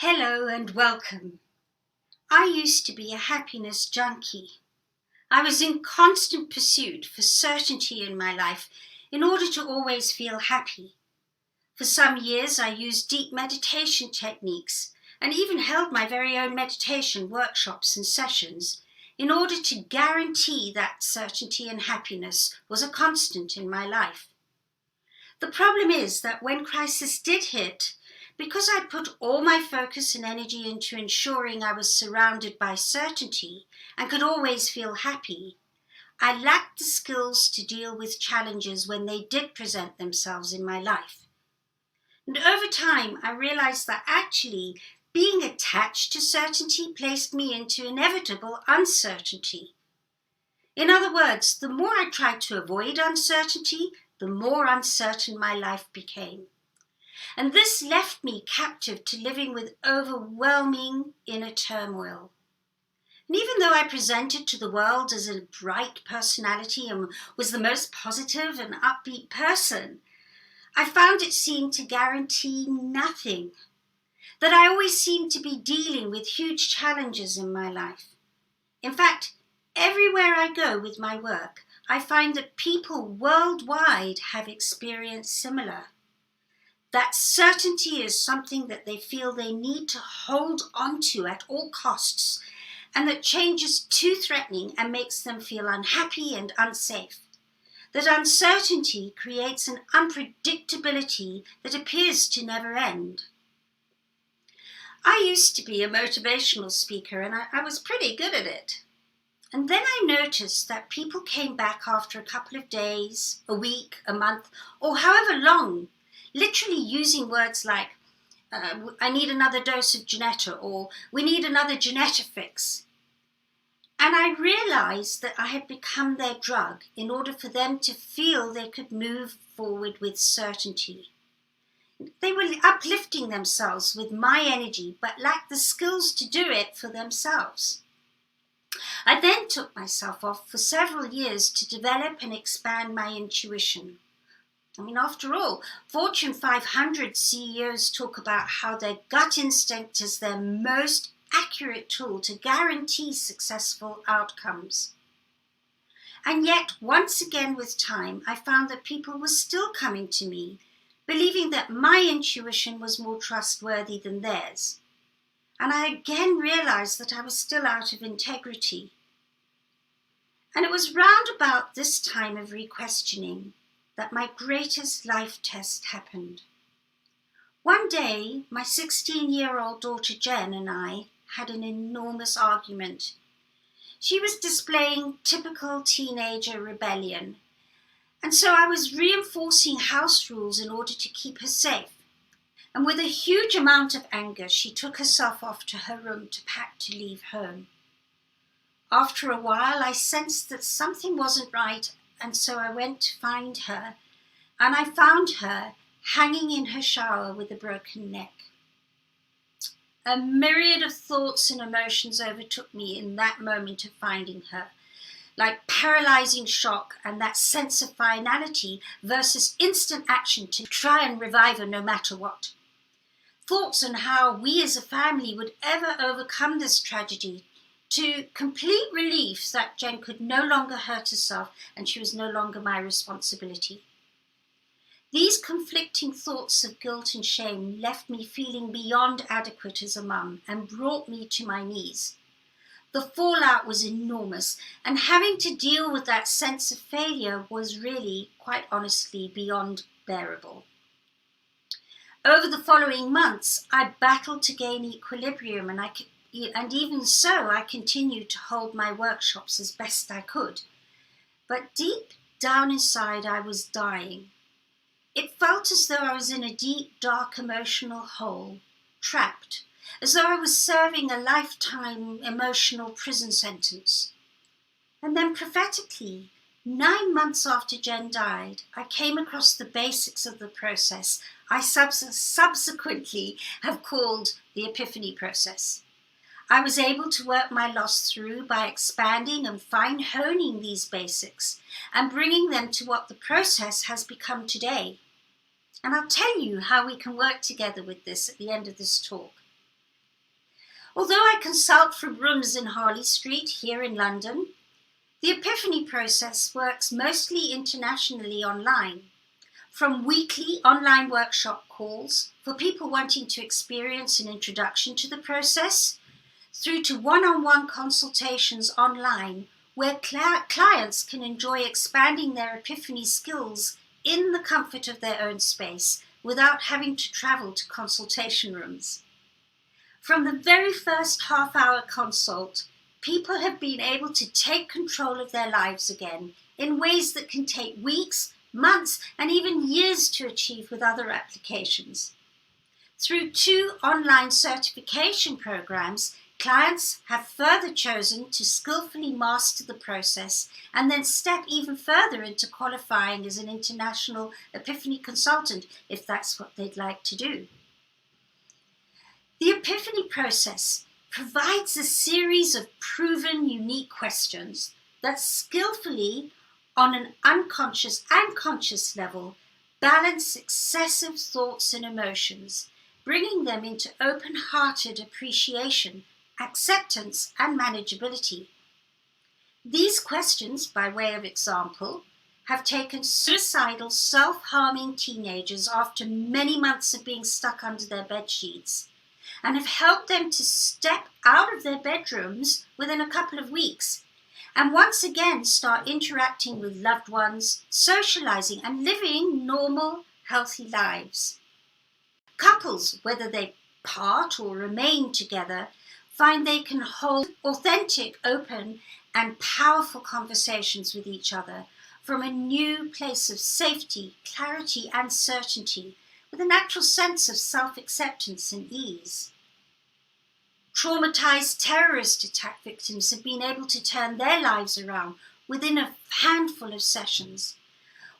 Hello and welcome. I used to be a happiness junkie. I was in constant pursuit for certainty in my life in order to always feel happy. For some years, I used deep meditation techniques and even held my very own meditation workshops and sessions in order to guarantee that certainty and happiness was a constant in my life. The problem is that when crisis did hit, because I put all my focus and energy into ensuring I was surrounded by certainty and could always feel happy, I lacked the skills to deal with challenges when they did present themselves in my life. And over time, I realized that actually being attached to certainty placed me into inevitable uncertainty. In other words, the more I tried to avoid uncertainty, the more uncertain my life became. And this left me captive to living with overwhelming inner turmoil. And even though I presented to the world as a bright personality and was the most positive and upbeat person, I found it seemed to guarantee nothing. That I always seemed to be dealing with huge challenges in my life. In fact, everywhere I go with my work, I find that people worldwide have experienced similar. That certainty is something that they feel they need to hold on to at all costs, and that change is too threatening and makes them feel unhappy and unsafe. That uncertainty creates an unpredictability that appears to never end. I used to be a motivational speaker and I was pretty good at it. And then I noticed that people came back after a couple of days, a week, a month, or however long, literally using words like, I need another dose of Janetta, or we need another Janetta fix. And I realized that I had become their drug in order for them to feel they could move forward with certainty. They were uplifting themselves with my energy, but lacked the skills to do it for themselves. I then took myself off for several years to develop and expand my intuition. After all, Fortune 500 CEOs talk about how their gut instinct is their most accurate tool to guarantee successful outcomes. And yet, once again with time, I found that people were still coming to me, believing that my intuition was more trustworthy than theirs. And I again realized that I was still out of integrity. And it was round about this time of re-questioning that my greatest life test happened. One day, my 16-year-old daughter Jen and I had an enormous argument. She was displaying typical teenager rebellion, and so I was reinforcing house rules in order to keep her safe. And with a huge amount of anger, she took herself off to her room to pack to leave home. After a while, I sensed that something wasn't right, and so I went to find her, and I found her hanging in her shower with a broken neck. A myriad of thoughts and emotions overtook me in that moment of finding her, like paralyzing shock and that sense of finality versus instant action to try and revive her no matter what. Thoughts on how we as a family would ever overcome this tragedy, to complete relief that Jen could no longer hurt herself and she was no longer my responsibility. These conflicting thoughts of guilt and shame left me feeling beyond adequate as a mum and brought me to my knees. The fallout was enormous, and having to deal with that sense of failure was really, quite honestly, beyond bearable. Over the following months, I battled to gain equilibrium, and even so, I continued to hold my workshops as best I could. But deep down inside, I was dying. It felt as though I was in a deep, dark emotional hole, trapped, as though I was serving a lifetime emotional prison sentence. And then prophetically, 9 months after Jen died, I came across the basics of the process I subsequently have called the epiphany process. I was able to work my loss through by expanding and fine-honing these basics and bringing them to what the process has become today. And I'll tell you how we can work together with this at the end of this talk. Although I consult from rooms in Harley Street here in London, the Epiphany process works mostly internationally online, from weekly online workshop calls for people wanting to experience an introduction to the process, through to one-on-one consultations online where clients can enjoy expanding their Epiphany skills in the comfort of their own space without having to travel to consultation rooms. From the very first half-hour consult, people have been able to take control of their lives again in ways that can take weeks, months, and even years to achieve with other applications. Through 2 online certification programs, clients have further chosen to skillfully master the process and then step even further into qualifying as an international Epiphany consultant if that's what they'd like to do. The Epiphany process provides a series of proven unique questions that skillfully, on an unconscious and conscious level, balance excessive thoughts and emotions, bringing them into open-hearted appreciation, acceptance, and manageability. These questions, by way of example, have taken suicidal, self-harming teenagers after many months of being stuck under their bed sheets, and have helped them to step out of their bedrooms within a couple of weeks and once again start interacting with loved ones, socializing, and living normal, healthy lives. Couples, whether they part or remain together, find they can hold authentic, open, and powerful conversations with each other from a new place of safety, clarity, and certainty, with a natural sense of self-acceptance and ease. Traumatized terrorist attack victims have been able to turn their lives around within a handful of sessions.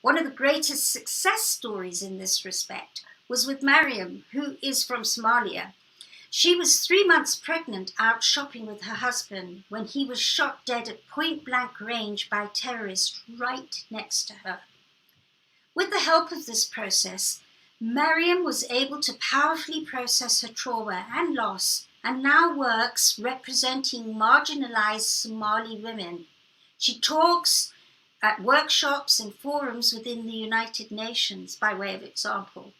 One of the greatest success stories in this respect was with Mariam, who is from Somalia. She was 3 months pregnant out shopping with her husband when he was shot dead at point-blank range by terrorists right next to her. With the help of this process, Mariam was able to powerfully process her trauma and loss and now works representing marginalized Somali women. She talks at workshops and forums within the United Nations, by way of example.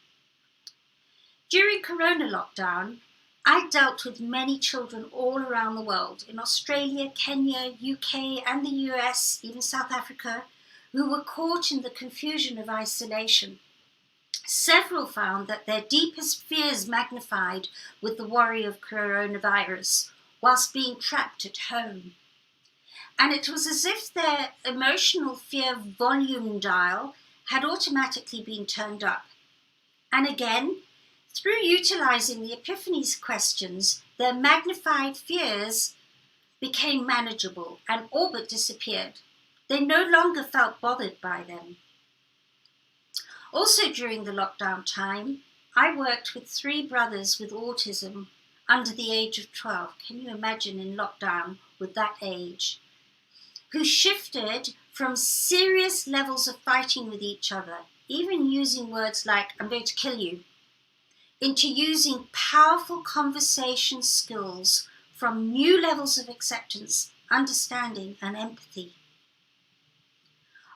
During Corona lockdown, I dealt with many children all around the world, in Australia, Kenya, UK, and the US, even South Africa, who were caught in the confusion of isolation. Several found that their deepest fears magnified with the worry of coronavirus, whilst being trapped at home. And it was as if their emotional fear volume dial had automatically been turned up. And again, through utilizing the Epiphany's questions, their magnified fears became manageable and all but disappeared. They no longer felt bothered by them. Also during the lockdown time, I worked with 3 brothers with autism under the age of 12. Can you imagine in lockdown with that age? Who shifted from serious levels of fighting with each other, even using words like, "I'm going to kill you," into using powerful conversation skills from new levels of acceptance, understanding, and empathy.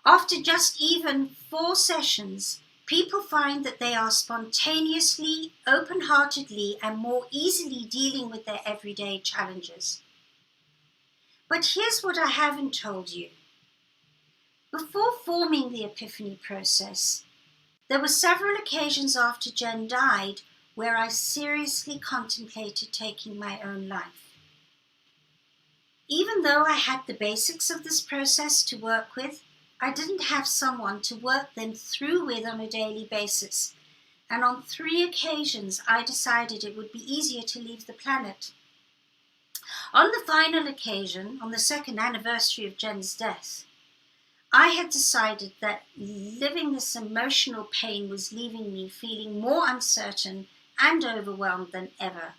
After just even 4 sessions, people find that they are spontaneously, open-heartedly, and more easily dealing with their everyday challenges. But here's what I haven't told you. Before forming the Epiphany process, there were several occasions after Jen died where I seriously contemplated taking my own life. Even though I had the basics of this process to work with, I didn't have someone to work them through with on a daily basis, and on 3 occasions I decided it would be easier to leave the planet. On the final occasion, on the 2nd anniversary of Jen's death, I had decided that living this emotional pain was leaving me feeling more uncertain and overwhelmed than ever.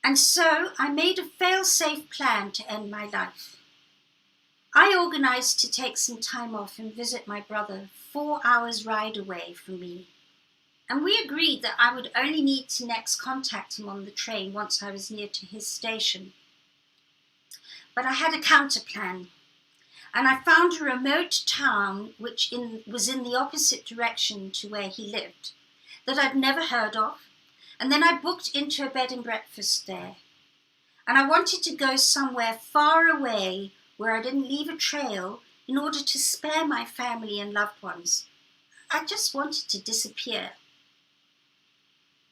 And so I made a fail-safe plan to end my life. I organized to take some time off and visit my brother 4 hours ride away from me and we agreed that I would only need to next contact him on the train once I was near to his station. But I had a counter plan, and I found a remote town which was in the opposite direction to where he lived, that I'd never heard of, and then I booked into a bed and breakfast there. And I wanted to go somewhere far away where I didn't leave a trail in order to spare my family and loved ones. I just wanted to disappear.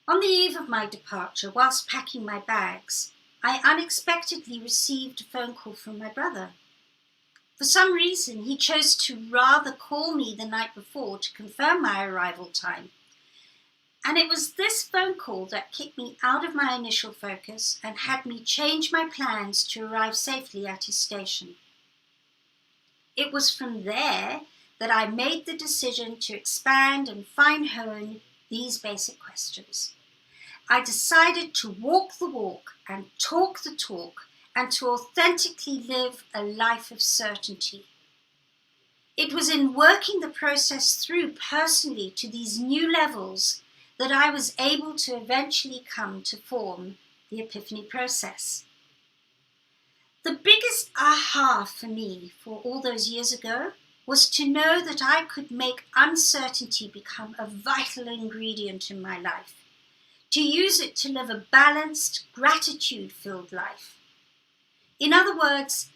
On the eve of my departure, whilst packing my bags, I unexpectedly received a phone call from my brother. For some reason, he chose to rather call me the night before to confirm my arrival time. And it was this phone call that kicked me out of my initial focus and had me change my plans to arrive safely at his station. It was from there that I made the decision to expand and fine-hone these basic questions. I decided to walk the walk and talk the talk and to authentically live a life of certainty. It was in working the process through personally to these new levels that I was able to eventually come to form the epiphany process. The biggest aha for me for all those years ago was to know that I could make uncertainty become a vital ingredient in my life, to use it to live a balanced, gratitude-filled life. In other words,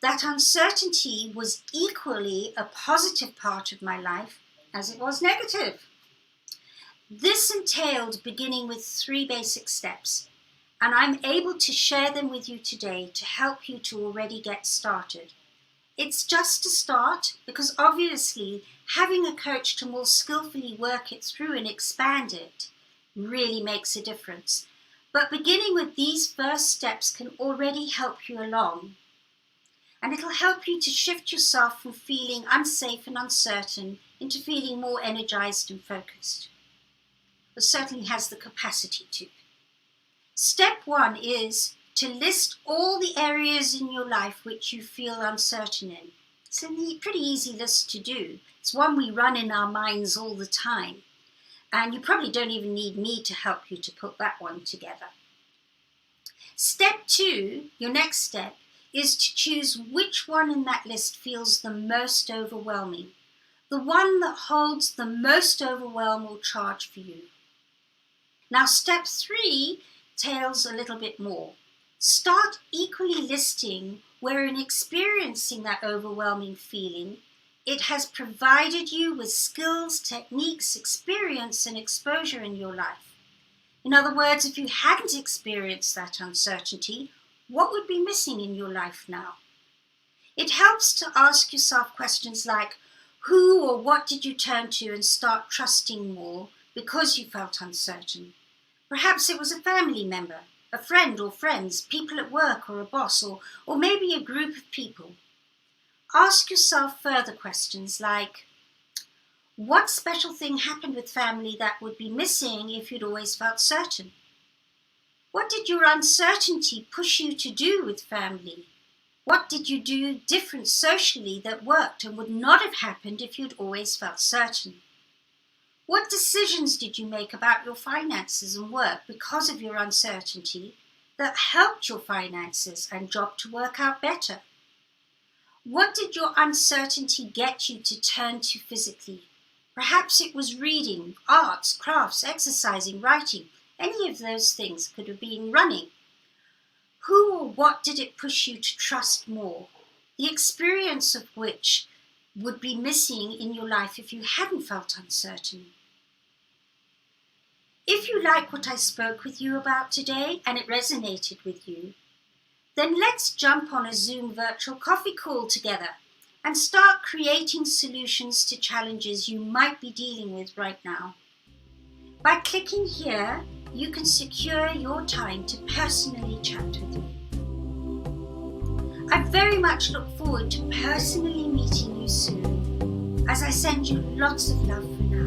that uncertainty was equally a positive part of my life as it was negative. This entailed beginning with 3 basic steps, and I'm able to share them with you today to help you to already get started. It's just a start because obviously having a coach to more skillfully work it through and expand it really makes a difference. But beginning with these first steps can already help you along. And it'll help you to shift yourself from feeling unsafe and uncertain into feeling more energized and focused. It certainly has the capacity to. Step 1 is to list all the areas in your life which you feel uncertain in. It's a pretty easy list to do. It's one we run in our minds all the time. And you probably don't even need me to help you to put that one together. Step 2, your next step, is to choose which one in that list feels the most overwhelming. The one that holds the most overwhelm or charge for you. Now step 3 entails a little bit more. Start equally listing where in experiencing that overwhelming feeling, it has provided you with skills, techniques, experience, and exposure in your life. In other words, if you hadn't experienced that uncertainty, what would be missing in your life now? It helps to ask yourself questions like, who or what did you turn to and start trusting more because you felt uncertain? Perhaps it was a family member, a friend or friends, people at work or a boss, or maybe a group of people. Ask yourself further questions like, what special thing happened with family that would be missing if you'd always felt certain? What did your uncertainty push you to do with family? What did you do different socially that worked and would not have happened if you'd always felt certain? What decisions did you make about your finances and work because of your uncertainty that helped your finances and job to work out better? What did your uncertainty get you to turn to physically? Perhaps it was reading, arts, crafts, exercising, writing. Any of those things could have been running. Who or what did it push you to trust more? The experience of which would be missing in your life if you hadn't felt uncertain. If you like what I spoke with you about today and it resonated with you, then let's jump on a Zoom virtual coffee call together and start creating solutions to challenges you might be dealing with right now. By clicking here, you can secure your time to personally chat with me. I very much look forward to personally meeting you soon, as I send you lots of love for now.